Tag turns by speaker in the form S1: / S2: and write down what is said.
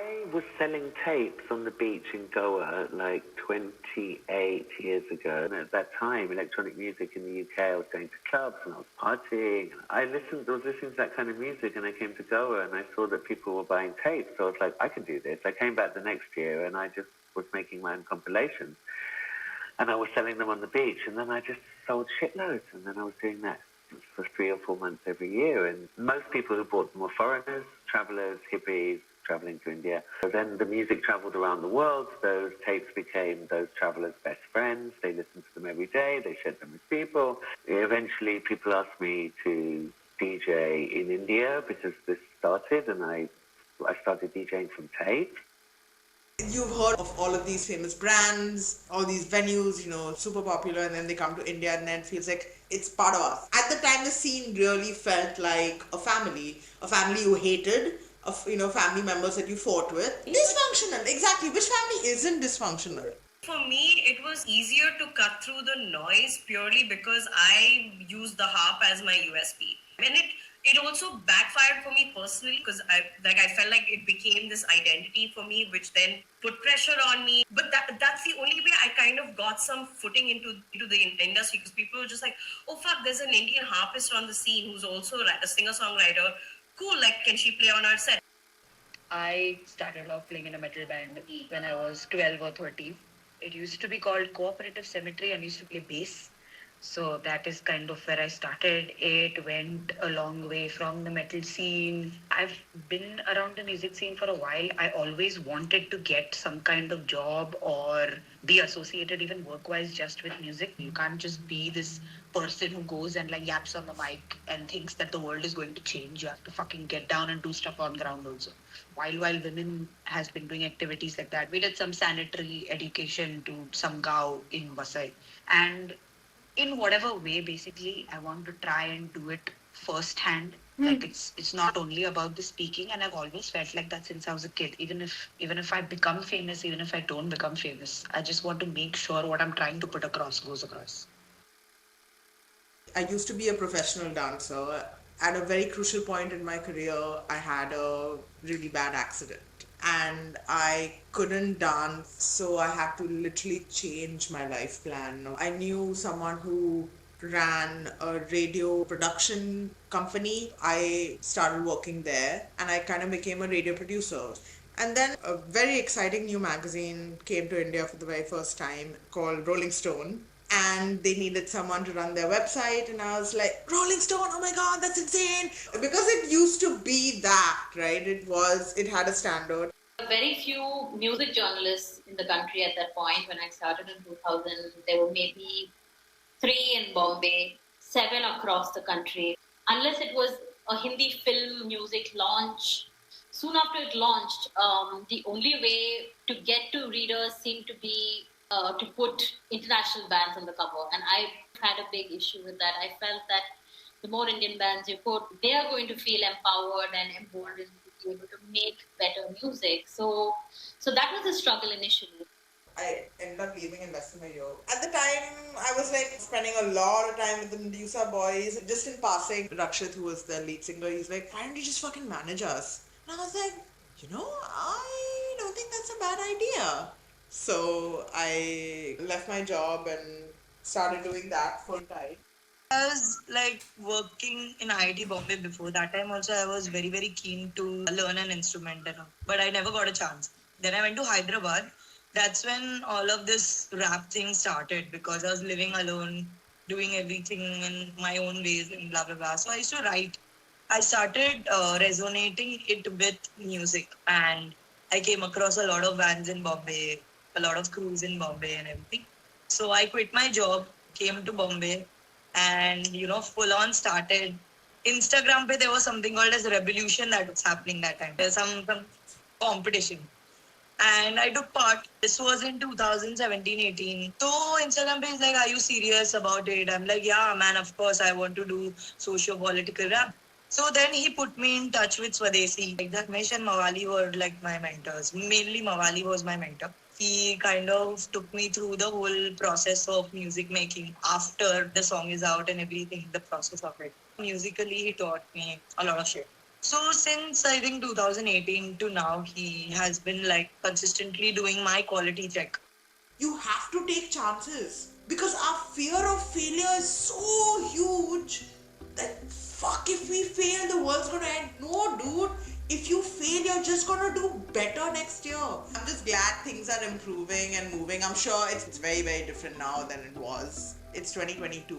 S1: I was selling tapes on the beach in Goa like 28 years ago. And at that time, electronic music in the UK, I was going to clubs and I was partying. I was listening to that kind of music, and I came to Goa and I saw that people were buying tapes. So I was like, I can do this. I came back the next year and I just was making my own compilations. And I was selling them on the beach. And then I just sold shitloads. And then I was doing that for 3 or 4 months every year. And most people who bought them were foreigners, travelers, hippies, traveling to India. So then the music traveled around the world. Those tapes became those travelers' best friends. They listened to them every day. They shared them with people. Eventually, people asked me to DJ in India because this started, and I started DJing from tapes.
S2: You've heard of all of these famous brands, all these venues, you know, super popular, and then they come to India and then it feels like it's part of us. At the time, the scene really felt like a family you hated, of, you know, family members that you fought with. Dysfunctional, exactly. Which family isn't dysfunctional?
S3: For me, it was easier to cut through the noise purely because I used the harp as my USP. And it also backfired for me personally because I felt like it became this identity for me, which then put pressure on me. But that's the only way I kind of got some footing into the industry, because people were just like, oh fuck, there's an Indian harpist on the scene who's also a singer-songwriter. Cool, like, can she play on our set?
S4: I started off playing in a metal band when I was 12 or 13. It used to be called Cooperative Cemetery, and I used to play bass. So that is kind of where I started. It went a long way from the metal scene. I've been around the music scene for a while. I always wanted to get some kind of job or be associated even work-wise just with music. You can't just be this person who goes and like yaps on the mic and thinks that the world is going to change. You have to fucking get down and do stuff on ground also. While women has been doing activities like that, we did some sanitary education to some gao in Vasai. And in whatever way, basically, I want to try and do it firsthand. Like it's not only about the speaking, and I've always felt like that since I was a kid. Even if I become famous, even if I don't become famous, I just want to make sure what I'm trying to put across goes across.
S2: I used to be a professional dancer. At a very crucial point in my career, I had a really bad accident and I couldn't dance, so I had to literally change my life plan. I knew someone who ran a radio production company. I started working there and I kind of became a radio producer. And then a very exciting new magazine came to India for the very first time called Rolling Stone. And they needed someone to run their website, and I was like, Rolling Stone, oh my god, that's insane. Because it used to be that, right? It had a standard.
S5: Very few music journalists in the country at that point. When I started in 2000, there were maybe 3 in Bombay, 7 across the country. Unless it was a Hindi film music launch, soon after it launched, the only way to get to readers seemed to be to put international bands on the cover. And I had a big issue with that. I felt that the more Indian bands you put, they are going to feel empowered and emboldened to be able to make better music. So that was a struggle initially.
S2: I ended up leaving in less than a year. At the time, I was like spending a lot of time with the Medusa boys. Just in passing, Rakshit, who was the lead singer, he's like, why don't you just fucking manage us? And I was like, I don't think that's a bad idea. So I left my job and started doing that full time.
S3: I was like working in IIT Bombay before that time. Also, I was very, very keen to learn an instrument, but I never got a chance. Then I went to Hyderabad. That's when all of this rap thing started, because I was living alone, doing everything in my own ways and blah, blah, blah. So I used to write. I started resonating it with music, and I came across a lot of bands in Bombay, a lot of crews in Bombay and everything. So I quit my job, came to Bombay, and full on started. Instagram pe there was something called as revolution that was happening that time. There's some competition. And I took part. This was in 2017-18. So Instagram page is like, are you serious about it? I'm like, yeah, man, of course, I want to do socio-political rap. So then he put me in touch with Swadesi. Like Dharmesh and Mawali were like my mentors. Mainly Mawali was my mentor. He kind of took me through the whole process of music making after the song is out and everything, the process of it. Musically, he taught me a lot of shit. So since I think 2018 to now, he has been like consistently doing my quality check.
S2: You have to take chances because our fear of failure is so huge that fuck, if we fail, the world's gonna end. No, dude, if you fail, you're just gonna do better next year. I'm just glad things are improving and moving. I'm sure it's very, very different now than it was. It's 2022.